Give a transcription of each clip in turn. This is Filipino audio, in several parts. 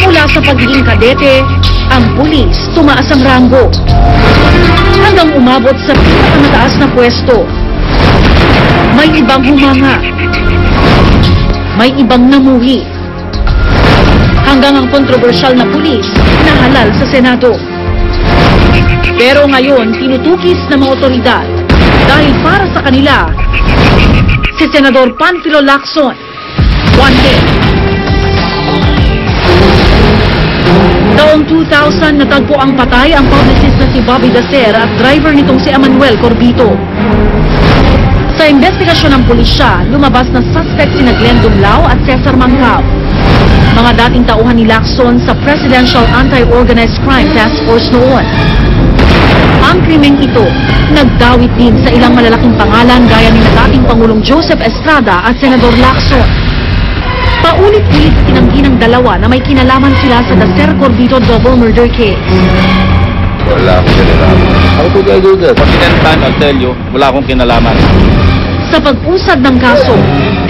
Mula sa pagiging kadete, ang pulis tumaas ang ranggo hanggang umabot sa pinakamataas na pwesto. May ibang humanga, may ibang namuhi, hanggang ang kontrobersyal na pulis nahalal sa Senado. Pero ngayon, tinutukis ng mga otoridad dahil para sa kanila, si Senador Panfilo Lacson, wanted. Taong 2000, natagpo ang patay ang publicist na si Bobby Dacer at driver nitong si Emmanuel Corbito. Sa investigasyon ng pulisya, lumabas na suspect sina Glenn Dumlao at Cesar Mancao, mga dating tauhan ni Lacson sa Presidential Anti-Organized Crime Task Force noon. Ang krimeng ito, nagdawit din sa ilang malalaking pangalan gaya ni dating Pangulong Joseph Estrada at Senador Lacson. Paulit-ulit tinanggi ng dalawa na may kinalaman sila sa Dacer Corbito double murder case. Wala akong kinalaman. How could I do that? For the 10th time, I'll tell you, wala akong kinalaman. Sa pag-usad ng kaso,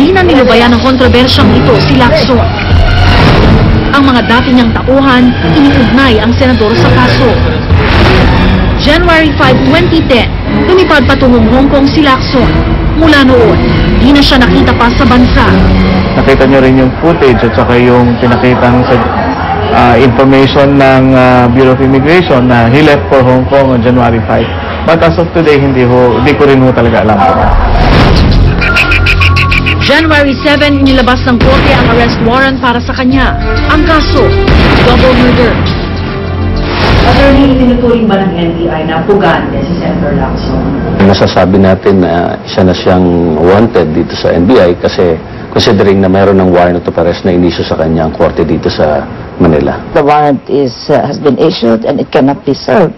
di na nilubayan ng kontrobersyang ito si Lacson. Ang mga dati niyang tauhan, iniugnay ang senador sa kaso. January 5, 2010, lumipad patungong Hong Kong si Lacson. Mula noon, di na siya nakita pa sa bansa. Nakita niyo rin yung footage at saka yung pinakitang information ng Bureau of Immigration na he left for Hong Kong on January 5. But as of today, hindi ko rin talaga alam. January 7, inilabas ng korte ang arrest warrant para sa kanya. Ang kaso, double murder. Attorney, tinuturing ba ng NBI na pugante si Senator Lacson? Masasabi natin na isa na siyang wanted dito sa NBI kasi considering na mayroon ng warrant of arrest na inisyu sa kanya ang korte dito sa Manila. The warrant has been issued and it cannot be served.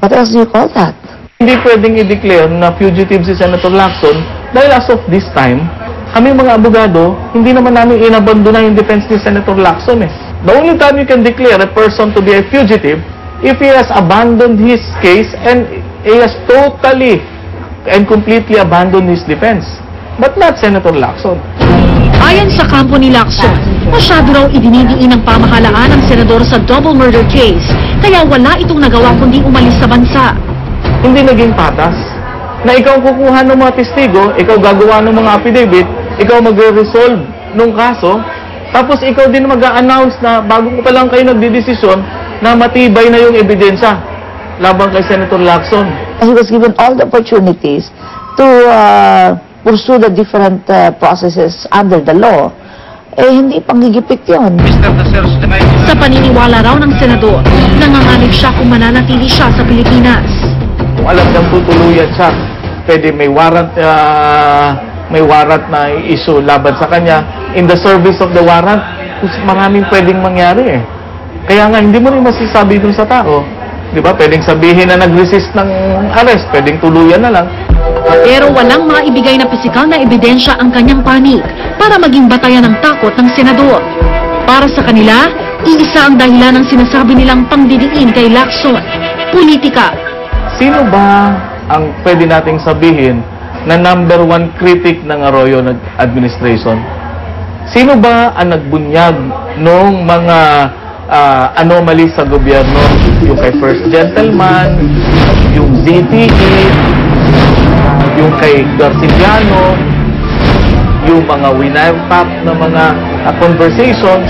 What else do you call that? Hindi pwedeng i-declare na fugitive si Senator Lacson dahil as of this time, kami mga abogado, hindi naman namin inabandona yung defense ni Senator Lacson eh. The only time you can declare a person to be a fugitive if he has abandoned his case and he has totally and completely abandoned his defense. But not Senator Lacson. Ayon sa kampo ni Lacson, masyado raw idinidiin ng pamahalaan ang senador sa double murder case, kaya wala itong nagawa kundi umalis sa bansa. Hindi naging patas na ikaw kukuha ng mga testigo, ikaw gagawa ng mga affidavit, ikaw magre-resolve ng kaso, tapos ikaw din mag-a-announce na bago ko pa lang kayo nagdidesisyon na matibay na yung ebidensya laban kay Senator Lacson. He was given all the opportunities to pursue the different processes under the law. Hindi panggigipit yun. Sa paniniwala raw ng senador, nanganganib siya kung mananatili siya sa Pilipinas. Kung alam niyang tutuluyan siya, pwede may warrant na issue laban sa kanya. In the service of the warrant, maraming pwedeng mangyari eh. Kaya nga, hindi mo rin masasabi dun sa tao. Di ba? Pwedeng sabihin na nag-resist ng arrest, pwedeng tuluyan na lang. Pero walang maibigay na pisikal na ebidensya ang kanyang panig para maging batayan ng takot ng senador. Para sa kanila, iisa ang dahilan ng sinasabi nilang pangdidiin kay Lacson, politika. Sino ba ang pwede nating sabihin na number one critic ng Arroyo administration? Sino ba ang nagbunyag ng mga anomalies sa gobyerno? Yung kay First Gentleman, yung ZTE, yung kay Garciliano, yung mga winirepap na mga conversations.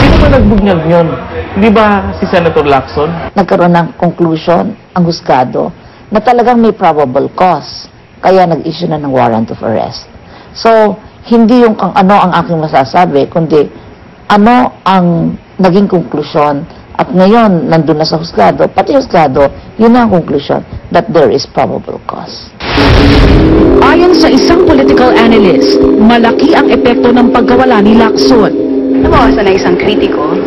Sino ba nagbunyag yun? Di ba si Senator Lacson? Nagkaroon ng conclusion ang husgado na talagang may probable cause. Kaya nag-issue na ng warrant of arrest. So, hindi yung ano ang aking masasabi, kundi ano ang naging konklusyon. At ngayon, nandun na sa husgado, pati husgado, yun na ang konklusyon that there is probable cause. Ayon sa isang political analyst, malaki ang epekto ng pagkawala ni Lacson. Nabawasan na isang kritiko,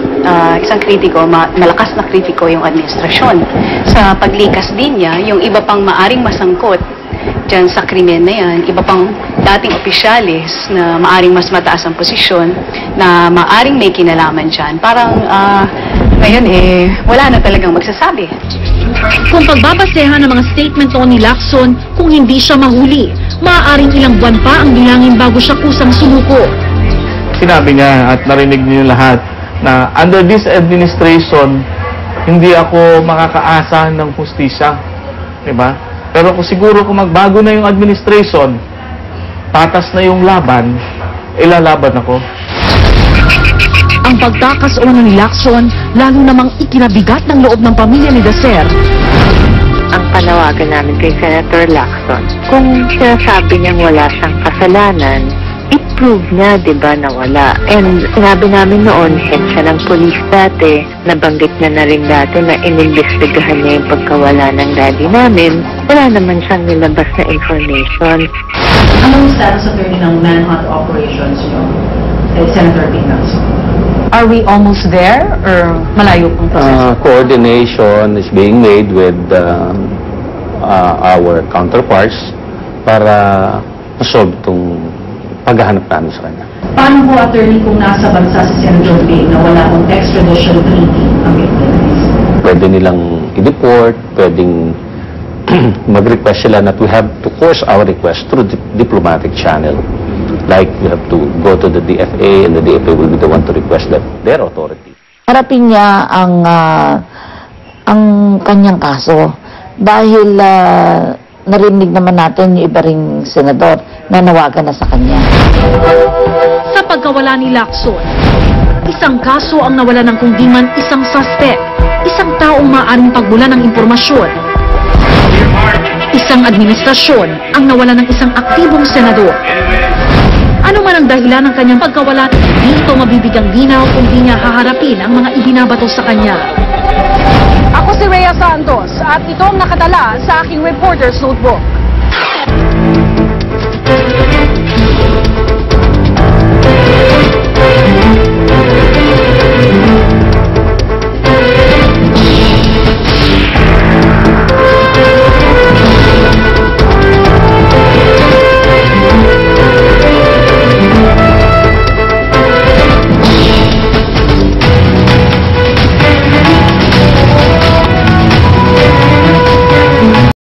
malakas na kritiko yung administrasyon. Sa paglikas din niya, yung iba pang maaring masangkot dyan sa krimen na yan, iba pang dating opisyalis na maaring mas mataas ang posisyon, na maaring may kinalaman dyan. Parang ngayon wala na talagang magsasabi. Kung pagbabasehan ng mga statement noon ni Lacson, kung hindi siya mahuli, maaaring ilang buwan pa ang bilangin bago siya kusang sumuko. Sinabi niya at narinig niyo lahat na under this administration, hindi ako makakaasa ng hustisya. Diba? Pero kung siguro kung magbago na yung administration, patas na yung laban, ilalaban ako. Ang pagtakas o ni Lacson, lalo namang ikinabigat ng loob ng pamilya ni Dacer. Ang panawagan namin kay Senator Lacson, kung sinasabi niyang wala siyang kasalanan, i-prove niya, di ba, na wala. And sinabi namin noon, head siya ng police dati, nabanggit niya na rin dati na inimbestigahan niya yung pagkawala ng daddy namin. Wala naman siyang nilabas na information. Anong status attorney ng manhunt operations niyo, Senator Pinas? Are we almost there or malayo pang proseso? Coordination is being made with our counterparts para masolve itong paghahanap namin sa kanya. Paano po, attorney, kung nasa bansa si Senator Bing na wala akong extradition treaty ang Philippines? Pwede nilang i-deport, pwedeng mag-request sila that we have to force our request through diplomatic channel. Like we have to go to the DFA and the DFA will be the one to request that their authority. Harapin niya ang kanyang kaso dahil narinig naman natin yung iba ring senador na nawagan na sa kanya. Sa pagkawala ni Lacson, isang kaso ang nawala ng kung di man isang suspect, isang taong maaaring pagbula ng impormasyon. Isang administrasyon ang nawala ng isang aktibong senador. Ano man ang dahilan ng kanyang pagkawala, dito mabibigyang linaw kung di niya haharapin ang mga ibinabato sa kanya. Ako si Rhea Santos at ito ang nakatala sa aking reporter's notebook.